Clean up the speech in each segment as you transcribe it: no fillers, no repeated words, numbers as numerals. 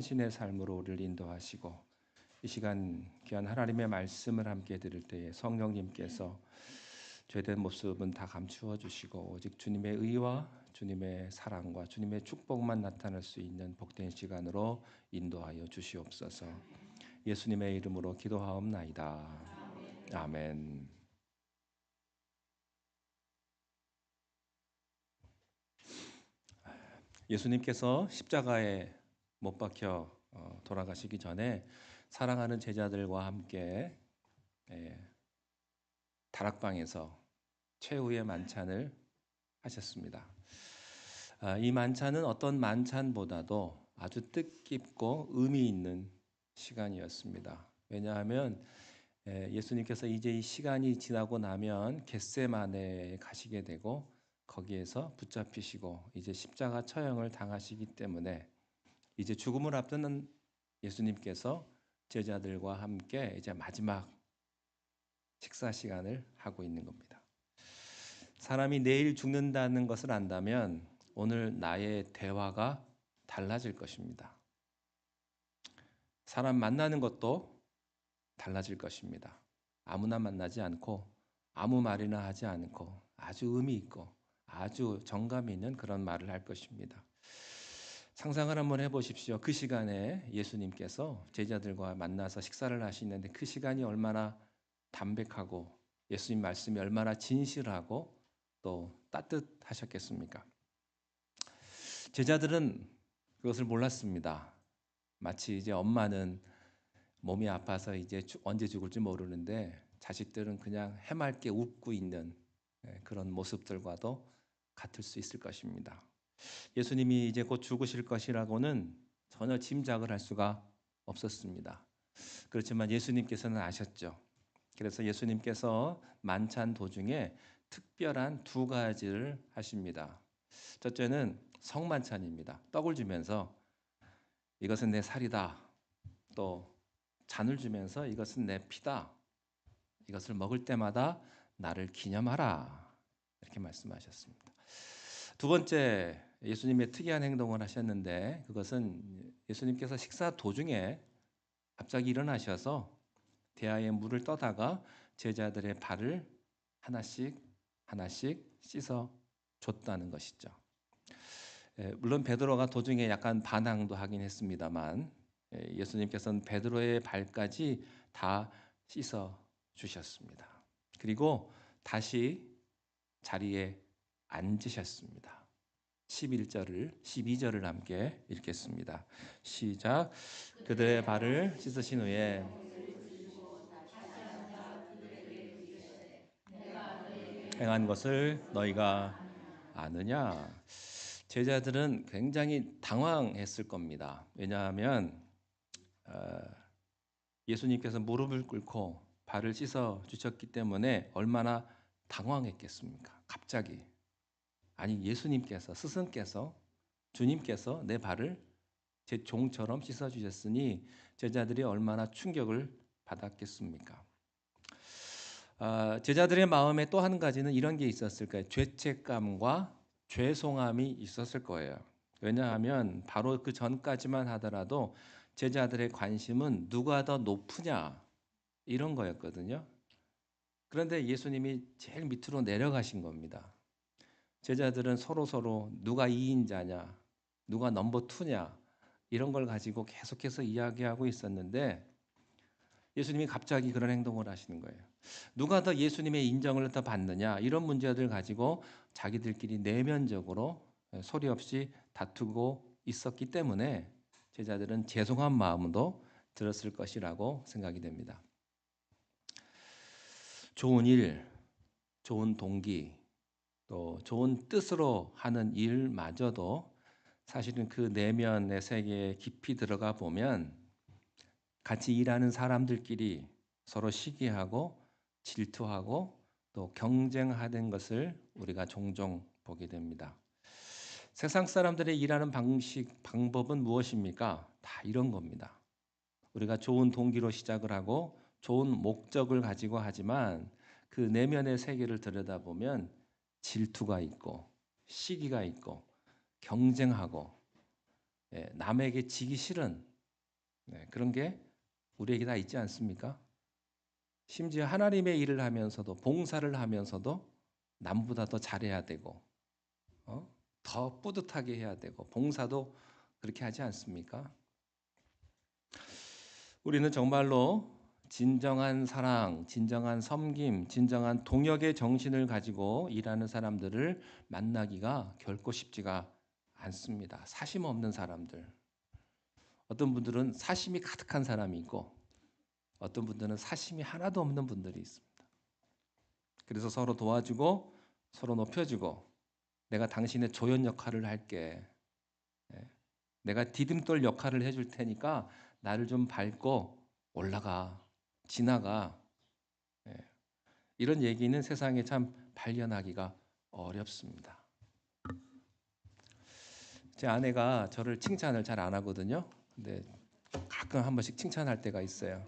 신의 삶으로 우리를 인도하시고 이 시간 귀한 하나님의 말씀을 함께 들을 때에 성령님께서 죄된 모습은 다 감추어 주시고 오직 주님의 의와 주님의 사랑과 주님의 축복만 나타날 수 있는 복된 시간으로 인도하여 주시옵소서. 예수님의 이름으로 기도하옵나이다. 아멘. 예수님께서 십자가에 못 박혀 돌아가시기 전에 사랑하는 제자들과 함께 다락방에서 최후의 만찬을 하셨습니다. 이 만찬은 어떤 만찬보다도 아주 뜻깊고 의미 있는 시간이었습니다. 왜냐하면 예수님께서 이제 이 시간이 지나고 나면 겟세마네에 가시게 되고 거기에서 붙잡히시고 이제 십자가 처형을 당하시기 때문에 이제 죽음을 앞두는 예수님께서 제자들과 함께 이제 마지막 식사 시간을 하고 있는 겁니다. 사람이 내일 죽는다는 것을 안다면 오늘 나의 대화가 달라질 것입니다. 사람 만나는 것도 달라질 것입니다. 아무나 만나지 않고 아무 말이나 하지 않고 아주 의미 있고 아주 정감 있는 그런 말을 할 것입니다. 상상을 한번 해보십시오. 그 시간에 예수님께서 제자들과 만나서 식사를 하시는데 그 시간이 얼마나 담백하고 예수님 말씀이 얼마나 진실하고 또 따뜻하셨겠습니까? 제자들은 그것을 몰랐습니다. 마치 이제 엄마는 몸이 아파서 이제 언제 죽을지 모르는데 자식들은 그냥 해맑게 웃고 있는 그런 모습들과도 같을 수 있을 것입니다. 예수님이 이제 곧 죽으실 것이라고는 전혀 짐작을 할 수가 없었습니다. 그렇지만 예수님께서는 아셨죠. 그래서 예수님께서 만찬 도중에 특별한 두 가지를 하십니다. 첫째는 성만찬입니다. 떡을 주면서 이것은 내 살이다. 또 잔을 주면서 이것은 내 피다. 이것을 먹을 때마다 나를 기념하라. 이렇게 말씀하셨습니다. 두 번째 예수님의 특이한 행동을 하셨는데 그것은 예수님께서 식사 도중에 갑자기 일어나셔서 대야에 물을 떠다가 제자들의 발을 하나씩 씻어 줬다는 것이죠. 물론 베드로가 도중에 약간 반항도 하긴 했습니다만 예수님께서는 베드로의 발까지 다 씻어 주셨습니다. 그리고 다시 자리에 앉으셨습니다. 12절을 함께 읽겠습니다. 시작. 그들의 발을 씻으신 후에 행한 것을 너희가 아느냐? 제자들은 굉장히 당황했을 겁니다. 왜냐하면 예수님께서 무릎을 꿇고 발을 씻어 주셨기 때문에 얼마나 당황했겠습니까? 갑자기 아니 예수님께서 스승께서 주님께서 내 발을 제 종처럼 씻어 주셨으니 제자들이 얼마나 충격을 받았겠습니까? 제자들의 마음에 또 한 가지는 이런 게 있었을 거예요. 죄책감과 죄송함이 있었을 거예요. 왜냐하면 바로 그 전까지만 하더라도 제자들의 관심은 누가 더 높으냐 이런 거였거든요. 그런데 예수님이 제일 밑으로 내려가신 겁니다. 제자들은 서로 누가 2인자냐, 누가 넘버 2냐 이런 걸 가지고 계속해서 이야기하고 있었는데 예수님이 갑자기 그런 행동을 하시는 거예요. 누가 더 예수님의 인정을 더 받느냐 이런 문제들 가지고 자기들끼리 내면적으로 소리 없이 다투고 있었기 때문에 제자들은 죄송한 마음도 들었을 것이라고 생각이 됩니다. 좋은 일, 좋은 동기, 또 좋은 뜻으로 하는 일마저도 사실은 그 내면의 세계에 깊이 들어가 보면 같이 일하는 사람들끼리 서로 시기하고 질투하고 또 경쟁하는 것을 우리가 종종 보게 됩니다. 세상 사람들의 일하는 방법은 무엇입니까? 다 이런 겁니다. 우리가 좋은 동기로 시작을 하고 좋은 목적을 가지고 하지만 그 내면의 세계를 들여다보면 질투가 있고 시기가 있고 경쟁하고 남에게 지기 싫은 네, 그런 게 우리에게 다 있지 않습니까? 심지어 하나님의 일을 하면서도 봉사를 하면서도 남보다 더 잘해야 되고 어? 더 뿌듯하게 해야 되고 봉사도 그렇게 하지 않습니까? 우리는 정말로 진정한 사랑, 진정한 섬김, 진정한 동역의 정신을 가지고 일하는 사람들을 만나기가 결코 쉽지가 않습니다. 사심 없는 사람들. 어떤 분들은 사심이 가득한 사람이 있고 어떤 분들은 사심이 하나도 없는 분들이 있습니다. 그래서 서로 도와주고 서로 높여주고 내가 당신의 조연 역할을 할게. 내가 디딤돌 역할을 해줄 테니까 나를 좀 밟고 올라가, 지나가. 이런 얘기는 세상에 참 발견하기가 어렵습니다. 제 아내가 저를 칭찬을 잘 안 하거든요. 근데 가끔 한 번씩 칭찬할 때가 있어요.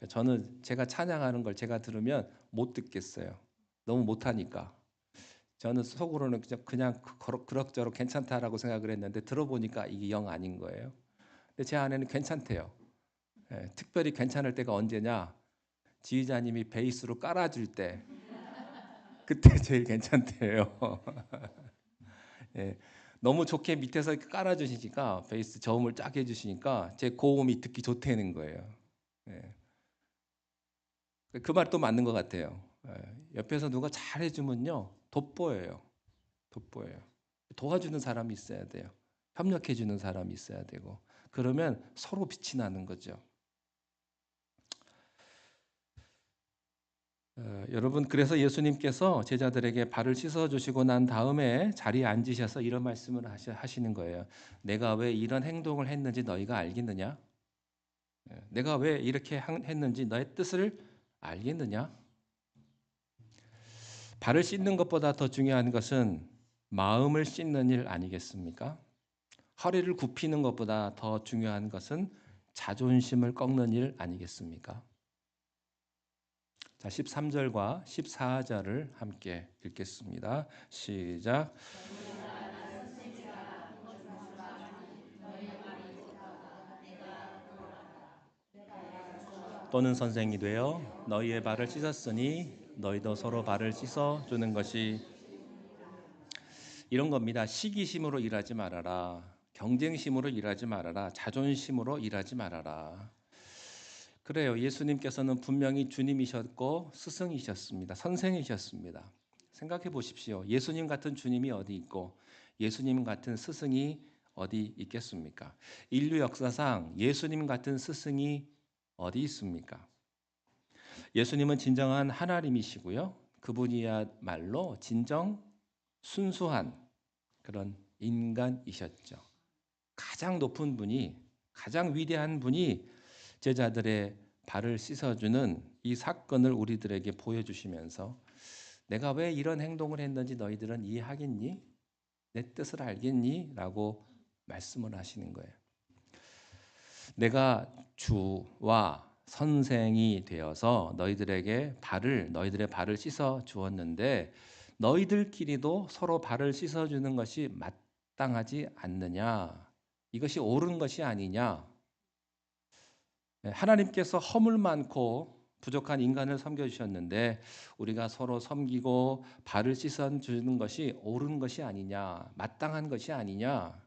저는 제가 찬양하는 걸 제가 들으면 못 듣겠어요. 너무 못하니까. 저는 속으로는 그냥 그럭저럭 괜찮다라고 생각을 했는데 들어보니까 이게 영 아닌 거예요. 근데 제 아내는 괜찮대요. 특별히 괜찮을 때가 언제냐? 지휘자님이 베이스로 깔아줄 때 그때 제일 괜찮대요. 예, 너무 좋게 밑에서 깔아주시니까 베이스 저음을 쫙 해주시니까 제 고음이 듣기 좋다는 거예요. 예, 그 말도 맞는 것 같아요. 옆에서 누가 잘 해주면요 돋보여요. 돋보여요. 도와주는 사람이 있어야 돼요. 협력해주는 사람이 있어야 되고 그러면 서로 빛이 나는 거죠. 여러분 그래서 예수님께서 제자들에게 발을 씻어 주시고 난 다음에 자리에 앉으셔서 이런 말씀을 하시는 거예요. 내가 왜 이런 행동을 했는지 너희가 알겠느냐? 내가 왜 이렇게 했는지 너의 뜻을 알겠느냐? 발을 씻는 것보다 더 중요한 것은 마음을 씻는 일 아니겠습니까? 허리를 굽히는 것보다 더 중요한 것은 자존심을 꺾는 일 아니겠습니까? 자, 13절과 14절을 함께 읽겠습니다. 시작. 또는 선생이 되어 너희의 발을 씻었으니 너희도 서로 발을 씻어 주는 것이 이런 겁니다. 시기심으로 일하지 말아라. 경쟁심으로 일하지 말아라. 자존심으로 일하지 말아라. 그래요. 예수님께서는 분명히 주님이셨고 스승이셨습니다. 선생이셨습니다. 생각해 보십시오. 예수님 같은 주님이 어디 있고 예수님 같은 스승이 어디 있겠습니까? 인류 역사상 예수님 같은 스승이 어디 있습니까? 예수님은 진정한 하나님이시고요. 그분이야말로 진정 순수한 그런 인간이셨죠. 가장 높은 분이 가장 위대한 분이 제자들의 발을 씻어주는 이 사건을 우리들에게 보여주시면서 내가 왜 이런 행동을 했는지 너희들은 이해하겠니? 내 뜻을 알겠니? 라고 말씀을 하시는 거예요. 내가 주와 선생이 되어서 너희들의 발을 씻어 주었는데 너희들끼리도 서로 발을 씻어 주는 것이 마땅하지 않느냐? 이것이 옳은 것이 아니냐? 하나님께서 허물 많고 부족한 인간을 섬겨 주셨는데 우리가 서로 섬기고 발을 씻어 주는 것이 옳은 것이 아니냐? 마땅한 것이 아니냐?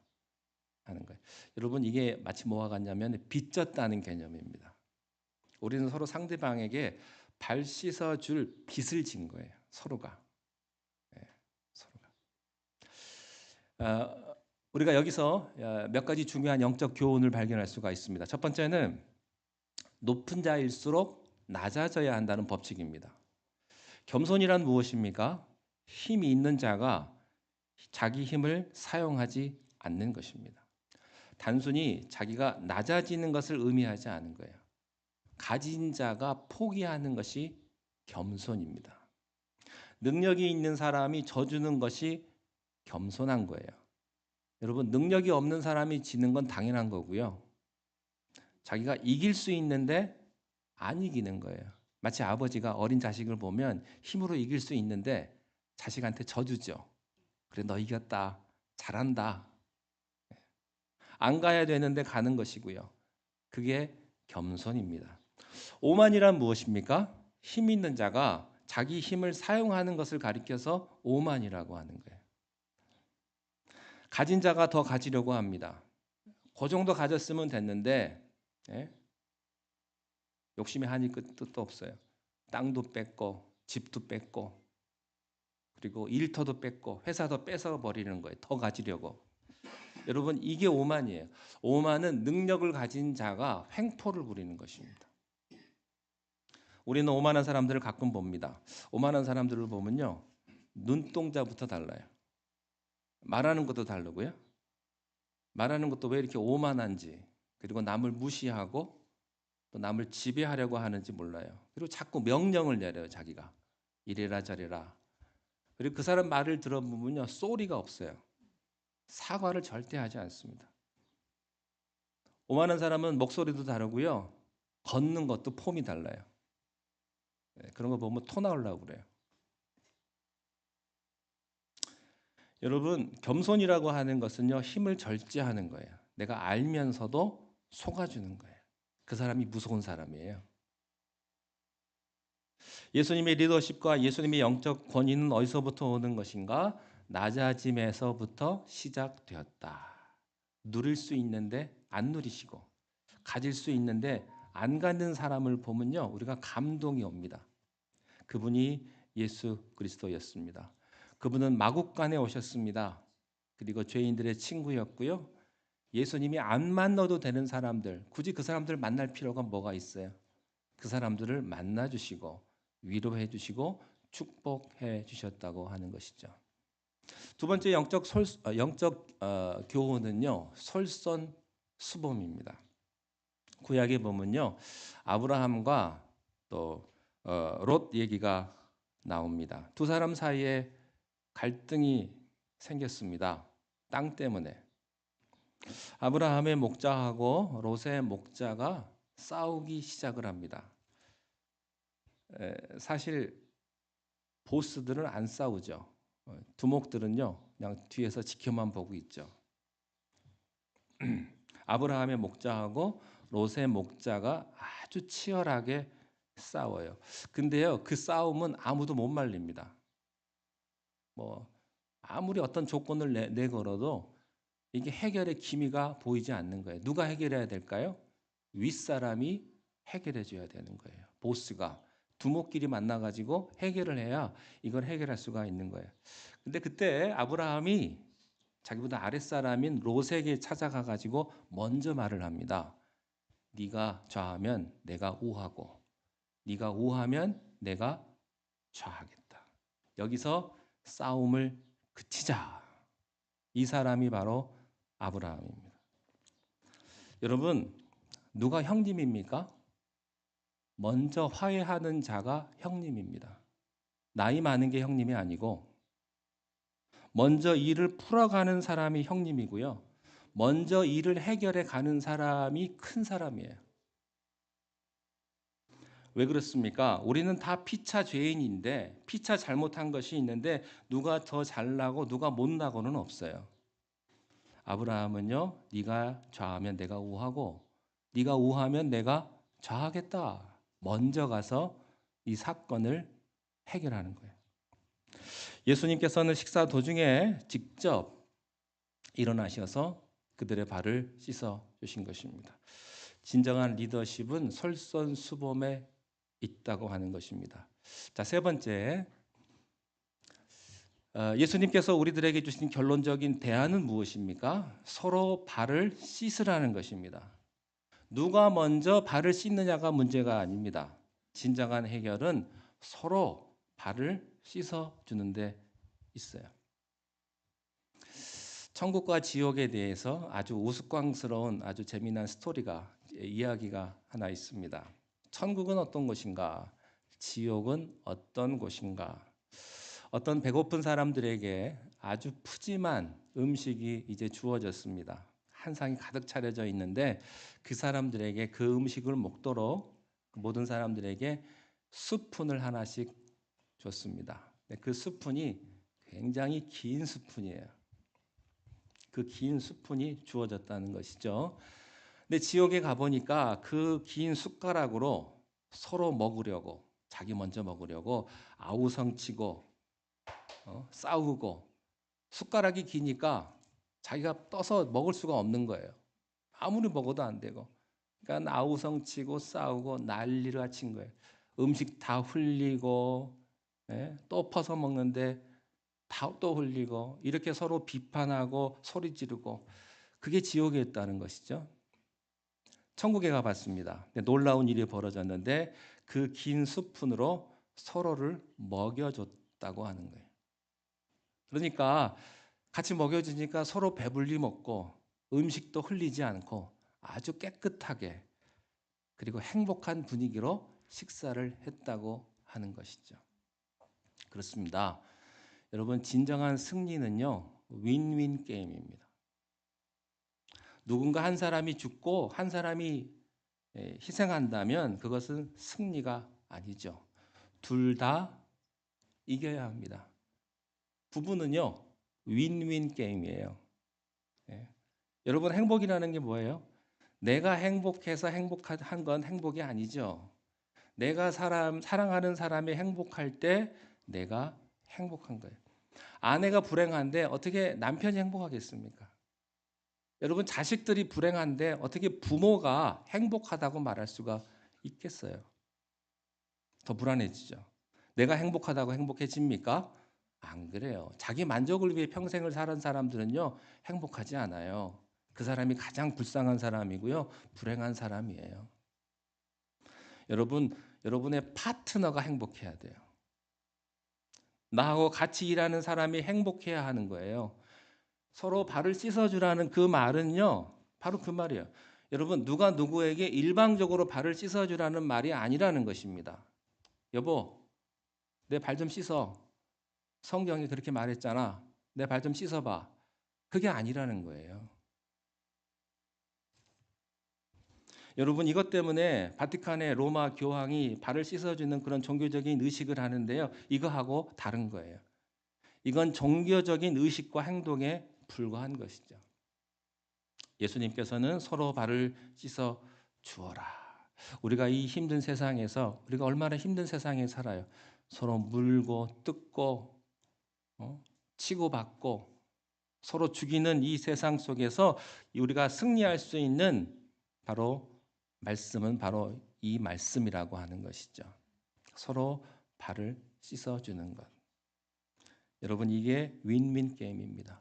하는 거예요. 여러분 이게 마치 뭐와 같냐면 빚졌다는 개념입니다. 우리는 서로 상대방에게 발 씻어 줄 빚을 진 거예요. 서로가. 네, 서로가. 우리가 여기서 몇 가지 중요한 영적 교훈을 발견할 수가 있습니다. 첫 번째는 높은 자일수록 낮아져야 한다는 법칙입니다. 겸손이란 무엇입니까? 힘이 있는 자가 자기 힘을 사용하지 않는 것입니다. 단순히 자기가 낮아지는 것을 의미하지 않은 거예요. 가진 자가 포기하는 것이 겸손입니다. 능력이 있는 사람이 져주는 것이 겸손한 거예요. 여러분, 능력이 없는 사람이 지는 건 당연한 거고요. 자기가 이길 수 있는데 안 이기는 거예요. 마치 아버지가 어린 자식을 보면 힘으로 이길 수 있는데 자식한테 져주죠. 그래, 너 이겼다. 잘한다. 안 가야 되는데 가는 것이고요. 그게 겸손입니다. 오만이란 무엇입니까? 힘 있는 자가 자기 힘을 사용하는 것을 가리켜서 오만이라고 하는 거예요. 가진 자가 더 가지려고 합니다. 그 정도 가졌으면 됐는데 예? 욕심이 한이 끝도 없어요. 땅도 뺏고 집도 뺏고 그리고 일터도 뺏고 회사도 뺏어 버리는 거예요. 더 가지려고. 여러분 이게 오만이에요. 오만은 능력을 가진 자가 횡포를 부리는 것입니다. 우리는 오만한 사람들을 가끔 봅니다. 오만한 사람들을 보면요. 눈동자부터 달라요. 말하는 것도 다르고요. 말하는 것도 왜 이렇게 오만한지 그리고 남을 무시하고 또 남을 지배하려고 하는지 몰라요. 그리고 자꾸 명령을 내려요. 자기가. 이래라 저래라. 그리고 그 사람 말을 들어보면요. 소리가 없어요. 사과를 절대 하지 않습니다. 오만한 사람은 목소리도 다르고요. 걷는 것도 폼이 달라요. 그런 거 보면 토 나오려고 그래요. 여러분 겸손이라고 하는 것은요. 힘을 절제하는 거예요. 내가 알면서도 속아주는 거예요. 그 사람이 무서운 사람이에요. 예수님의 리더십과 예수님의 영적 권위는 어디서부터 오는 것인가? 낮아짐에서부터 시작되었다. 누릴 수 있는데 안 누리시고 가질 수 있는데 안 갖는 사람을 보면요. 우리가 감동이 옵니다. 그분이 예수 그리스도였습니다. 그분은 마국간에 오셨습니다. 그리고 죄인들의 친구였고요. 예수님이 안 만나도 되는 사람들, 굳이 그 사람들을 만날 필요가 뭐가 있어요? 그 사람들을 만나 주시고 위로해 주시고 축복해 주셨다고 하는 것이죠. 두 번째 영적 교훈은요. 솔선수범입니다. 구약에 보면요. 아브라함과 또 롯 얘기가 나옵니다. 두 사람 사이에 갈등이 생겼습니다. 땅 때문에. 아브라함의 목자하고 롯의 목자가 싸우기 시작을 합니다. 사실 보스들은 안 싸우죠. 두목들은요, 그냥 뒤에서 지켜만 보고 있죠. 아브라함의 목자하고 롯의 목자가 아주 치열하게 싸워요. 근데요, 그 싸움은 아무도 못 말립니다. 뭐 아무리 어떤 조건을 내걸어도 이게 해결의 기미가 보이지 않는 거예요. 누가 해결해야 될까요? 윗사람이 해결해 줘야 되는 거예요. 보스가 두목끼리 만나 가지고 해결을 해야 이걸 해결할 수가 있는 거예요. 근데 그때 아브라함이 자기보다 아랫사람인 롯에게 찾아가 가지고 먼저 말을 합니다. 네가 좌하면 내가 우하고 네가 우하면 내가 좌하겠다. 여기서 싸움을 그치자. 이 사람이 바로 아브라함입니다. 여러분, 누가 형님입니까? 먼저 화해하는 자가 형님입니다. 나이 많은 게 형님이 아니고 먼저 일을 풀어가는 사람이 형님이고요. 먼저 일을 해결해 가는 사람이 큰 사람이에요. 왜 그렇습니까? 우리는 다 피차 죄인인데 피차 잘못한 것이 있는데 누가 더 잘나고 누가 못나고는 없어요. 아브라함은요. 네가 좌하면 내가 우하고 네가 우하면 내가 좌하겠다. 먼저 가서 이 사건을 해결하는 거예요. 예수님께서는 식사 도중에 직접 일어나셔서 그들의 발을 씻어 주신 것입니다. 진정한 리더십은 솔선수범에 있다고 하는 것입니다. 자, 세 번째, 예수님께서 우리들에게 주신 결론적인 대안은 무엇입니까? 서로 발을 씻으라는 것입니다. 누가 먼저 발을 씻느냐가 문제가 아닙니다. 진정한 해결은 서로 발을 씻어 주는 데 있어요. 천국과 지옥에 대해서 아주 우스꽝스러운 아주 재미난 이야기가 하나 있습니다. 천국은 어떤 곳인가? 지옥은 어떤 곳인가? 어떤 배고픈 사람들에게 아주 푸짐한 음식이 이제 주어졌습니다. 한 상이 가득 차려져 있는데 그 사람들에게 그 음식을 먹도록 모든 사람들에게 스푼을 하나씩 줬습니다. 그 스푼이 굉장히 긴 스푼이에요. 그 긴 스푼이 주어졌다는 것이죠. 근데 지옥에 가보니까 그 긴 숟가락으로 서로 먹으려고, 자기 먼저 먹으려고 아우성치고 싸우고, 숟가락이 기니까 자기가 떠서 먹을 수가 없는 거예요. 아무리 먹어도 안 되고. 그러니까 아우성치고 싸우고 난리를 친 거예요. 음식 다 흘리고, 또 퍼서 먹는데 다 또 흘리고, 이렇게 서로 비판하고 소리 지르고, 그게 지옥이었다는 것이죠. 천국에 가봤습니다. 놀라운 일이 벌어졌는데 그 긴 스푼으로 서로를 먹여줬다고 하는 거예요. 그러니까 같이 먹여주니까 서로 배불리 먹고 음식도 흘리지 않고 아주 깨끗하게, 그리고 행복한 분위기로 식사를 했다고 하는 것이죠. 그렇습니다. 여러분, 진정한 승리는요, 윈윈 게임입니다. 누군가 한 사람이 죽고 한 사람이 희생한다면 그것은 승리가 아니죠. 둘 다 이겨야 합니다. 부부는요, 윈윈 게임이에요. 예. 여러분, 행복이라는 게 뭐예요? 내가 행복해서 행복한 건 행복이 아니죠. 내가 사랑하는 사람이 행복할 때 내가 행복한 거예요. 아내가 불행한데 어떻게 남편이 행복하겠습니까? 여러분, 자식들이 불행한데 어떻게 부모가 행복하다고 말할 수가 있겠어요? 더 불안해지죠. 내가 행복하다고 행복해집니까? 안 그래요. 자기 만족을 위해 평생을 살은 사람들은요, 행복하지 않아요. 그 사람이 가장 불쌍한 사람이고요, 불행한 사람이에요. 여러분, 여러분의 파트너가 행복해야 돼요. 나하고 같이 일하는 사람이 행복해야 하는 거예요. 서로 발을 씻어주라는 그 말은요, 바로 그 말이에요. 여러분, 누가 누구에게 일방적으로 발을 씻어주라는 말이 아니라는 것입니다. 여보, 내 발 좀 씻어. 성경이 그렇게 말했잖아. 내 발 좀 씻어봐. 그게 아니라는 거예요. 여러분, 이것 때문에 바티칸의 로마 교황이 발을 씻어주는 그런 종교적인 의식을 하는데요, 이거하고 다른 거예요. 이건 종교적인 의식과 행동에 불과한 것이죠. 예수님께서는 서로 발을 씻어 주어라. 우리가 이 힘든 세상에서, 우리가 얼마나 힘든 세상에 살아요. 서로 물고 뜯고 치고받고 서로 죽이는 이 세상 속에서 우리가 승리할 수 있는 바로 말씀은 바로 이 말씀이라고 하는 것이죠. 서로 발을 씻어주는 것. 여러분, 이게 윈윈 게임입니다.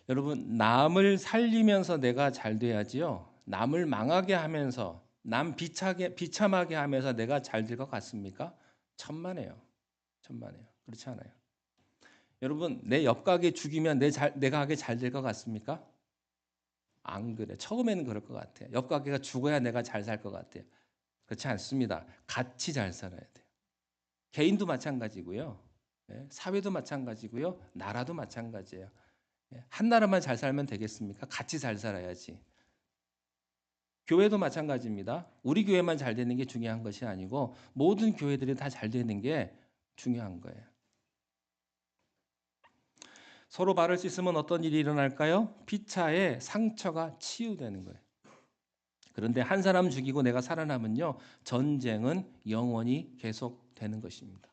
여러분, 남을 살리면서 내가 잘 돼야지요, 남을 망하게 하면서 남 비참하게 하면서 내가 잘 될 것 같습니까? 천만에요. 천만에요. 그렇지 않아요. 여러분, 내 옆가게 죽이면 내가 하게 잘 될 것 같습니까? 안 그래. 처음에는 그럴 것 같아요. 옆가게가 죽어야 내가 잘 살 것 같아요. 그렇지 않습니다. 같이 잘 살아야 돼요. 개인도 마찬가지고요. 사회도 마찬가지고요. 나라도 마찬가지예요. 한 나라만 잘 살면 되겠습니까? 같이 잘 살아야지. 교회도 마찬가지입니다. 우리 교회만 잘 되는 게 중요한 것이 아니고 모든 교회들이 다 잘 되는 게 중요한 거예요. 서로 발을 씻으면 어떤 일이 일어날까요? 피차에 상처가 치유되는 거예요. 그런데 한 사람 죽이고 내가 살아남으면요, 전쟁은 영원히 계속되는 것입니다.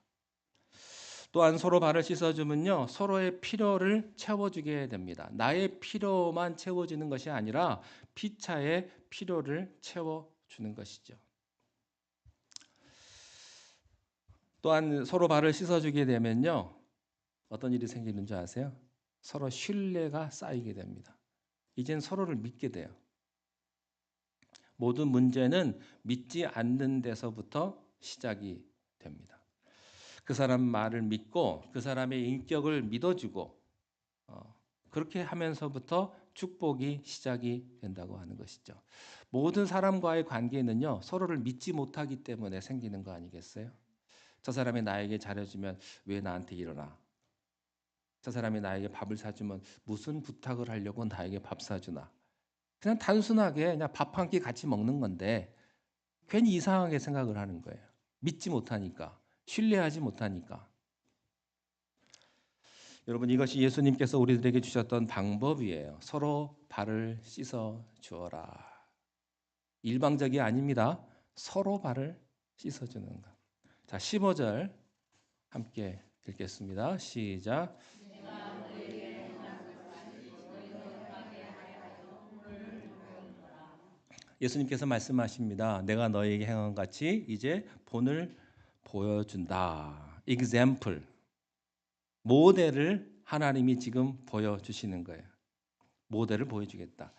또한 서로 발을 씻어주면요, 서로의 필요를 채워주게 됩니다. 나의 필요만 채워지는 것이 아니라 피차의 필요를 채워주는 것이죠. 또한 서로 발을 씻어주게 되면요, 어떤 일이 생기는 줄 아세요? 서로 신뢰가 쌓이게 됩니다. 이젠 서로를 믿게 돼요. 모든 문제는 믿지 않는 데서부터 시작이 됩니다. 그 사람 말을 믿고 그 사람의 인격을 믿어주고 그렇게 하면서부터 축복이 시작이 된다고 하는 것이죠. 모든 사람과의 관계는요, 서로를 믿지 못하기 때문에 생기는 거 아니겠어요? 저 사람이 나에게 잘해주면 왜 나한테 이러나? 저 사람이 나에게 밥을 사주면 무슨 부탁을 하려고 나에게 밥 사주나? 그냥 단순하게 그냥 밥 한 끼 같이 먹는 건데 괜히 이상하게 생각을 하는 거예요. 믿지 못하니까, 신뢰하지 못하니까. 여러분, 이것이 예수님께서 우리들에게 주셨던 방법이에요. 서로 발을 씻어 주어라. 일방적이 아닙니다. 서로 발을 씻어주는 것. 자, 15절 함께 읽겠습니다. 시작. 예수님께서 말씀하십니다. 내가 너에게 행한 같이 이제 본을 보여준다. example. 모델을 하나님이 지금 보여주시는 거예요. 모델을 보여주겠다.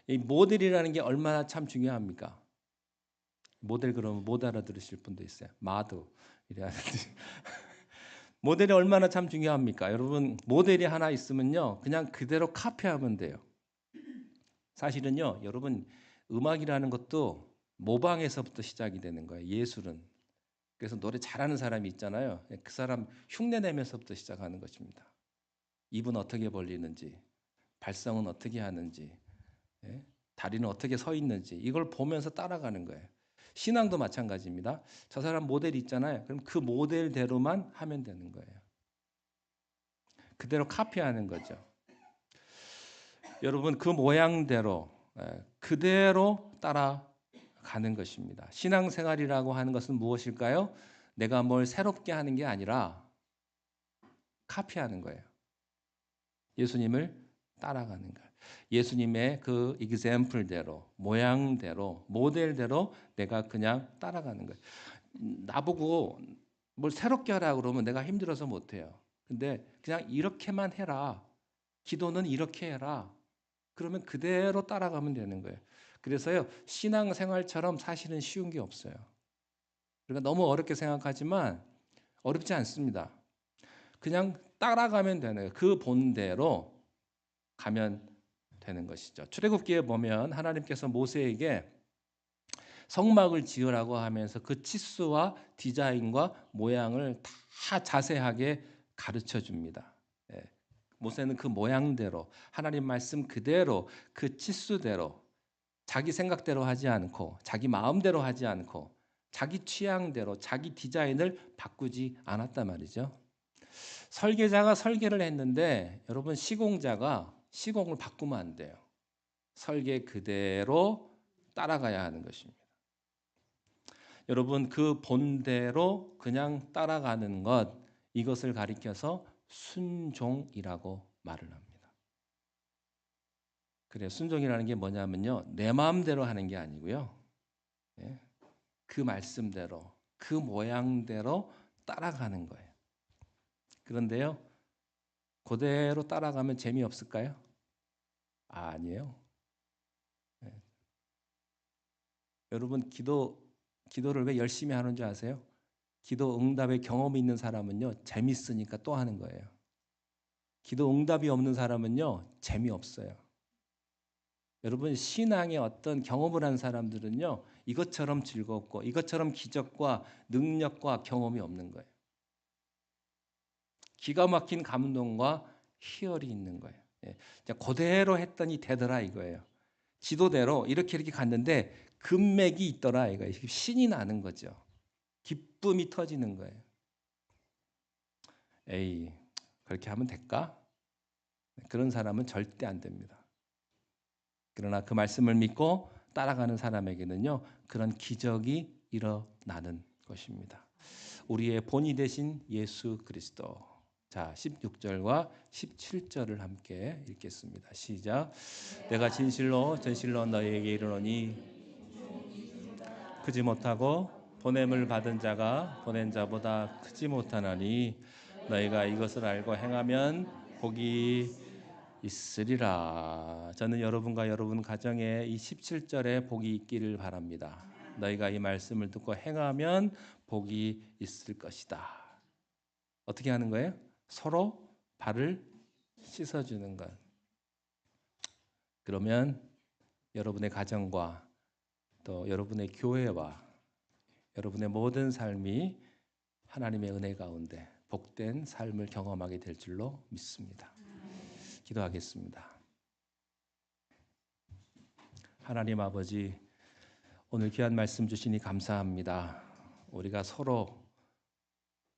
이 모델이라는 게 얼마나 참 중요합니까? 모델 그러면 못 알아들으실 분도 있어요. 마도 이래 하는지. 모델이 얼마나 참 중요합니까? 여러분 모델이 하나 있으면요 그냥 그대로 카피하면 돼요. 사실은요 여러분 음악이라는 것도 모방에서부터 시작이 되는 거예요. 예술은. 그래서 노래 잘하는 사람이 있잖아요. 그 사람 흉내내면서부터 시작하는 것입니다. 입은 어떻게 벌리는지, 발성은 어떻게 하는지, 예? 다리는 어떻게 서 있는지 이걸 보면서 따라가는 거예요. 신앙도 마찬가지입니다. 저 사람 모델이 있잖아요. 그럼 그 모델대로만 하면 되는 거예요. 그대로 카피하는 거죠. 여러분 그 모양대로 그대로 따라가는 것입니다. 신앙생활이라고 하는 것은 무엇일까요? 내가 뭘 새롭게 하는 게 아니라 카피하는 거예요. 예수님을 따라가는 거예요. 예수님의 그 example대로, 모양대로, 모델대로 내가 그냥 따라가는 거예요. 나보고 뭘 새롭게 하라 그러면 내가 힘들어서 못해요. 근데 그냥 이렇게만 해라. 기도는 이렇게 해라. 그러면 그대로 따라가면 되는 거예요. 그래서요, 신앙생활처럼 사실은 쉬운 게 없어요. 그러니까 너무 어렵게 생각하지만 어렵지 않습니다. 그냥 따라가면 되는 거예요. 그 본대로 가면 되는 것이죠. 출애굽기에 보면 하나님께서 모세에게 성막을 지으라고 하면서 그 치수와 디자인과 모양을 다 자세하게 가르쳐 줍니다. 예. 모세는 그 모양대로 하나님 말씀 그대로 그 치수대로 자기 생각대로 하지 않고 자기 마음대로 하지 않고 자기 취향대로 자기 디자인을 바꾸지 않았단 말이죠. 설계자가 설계를 했는데 여러분 시공자가 시공을 바꾸면 안 돼요. 설계 그대로 따라가야 하는 것입니다. 여러분 그 본대로 그냥 따라가는 것 이것을 가리켜서 순종이라고 말을 합니다. 그래 순종이라는 게 뭐냐면요 내 마음대로 하는 게 아니고요 예? 그 말씀대로 그 모양대로 따라가는 거예요. 그런데요 그대로 따라가면 재미없을까요? 아니에요. 예. 여러분 기도를 왜 열심히 하는 줄 아세요? 기도 응답의 경험이 있는 사람은요 재밌으니까 또 하는 거예요. 기도 응답이 없는 사람은요 재미없어요. 여러분 신앙의 어떤 경험을 한 사람들은요 이것처럼 즐겁고 이것처럼 기적과 능력과 경험이 없는 거예요. 기가 막힌 감동과 희열이 있는 거예요. 예. 그대로 했더니 되더라 이거예요. 지도대로 이렇게 갔는데 금맥이 있더라 이거예요. 신이 나는 거죠. 기쁨이 터지는 거예요. 에이 그렇게 하면 될까? 그런 사람은 절대 안 됩니다. 그러나 그 말씀을 믿고 따라가는 사람에게는요 그런 기적이 일어나는 것입니다. 우리의 본이 되신 예수 그리스도. 자 16절과 17절을 함께 읽겠습니다. 시작. 내가 진실로 전실로 너희에게 이르노니 크지 못하고 보냄을 받은 자가 보낸 자보다 크지 못하나니 너희가 이것을 알고 행하면 복이 있으리라. 저는 여러분과 여러분 가정에 이 17절에 복이 있기를 바랍니다. 너희가 이 말씀을 듣고 행하면 복이 있을 것이다. 어떻게 하는 거예요? 서로 발을 씻어주는 것. 그러면 여러분의 가정과 또 여러분의 교회와 여러분의 모든 삶이 하나님의 은혜 가운데 복된 삶을 경험하게 될 줄로 믿습니다. 기도하겠습니다. 하나님 아버지, 오늘 귀한 말씀 주시니 감사합니다. 우리가 서로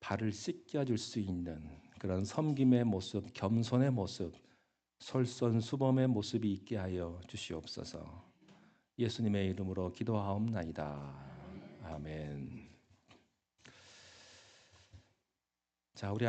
발을 씻겨줄 수 있는 그런 섬김의 모습, 겸손의 모습, 솔선수범의 모습이 있게 하여 주시옵소서. 예수님의 이름으로 기도하옵나이다. 아멘. 자, 우리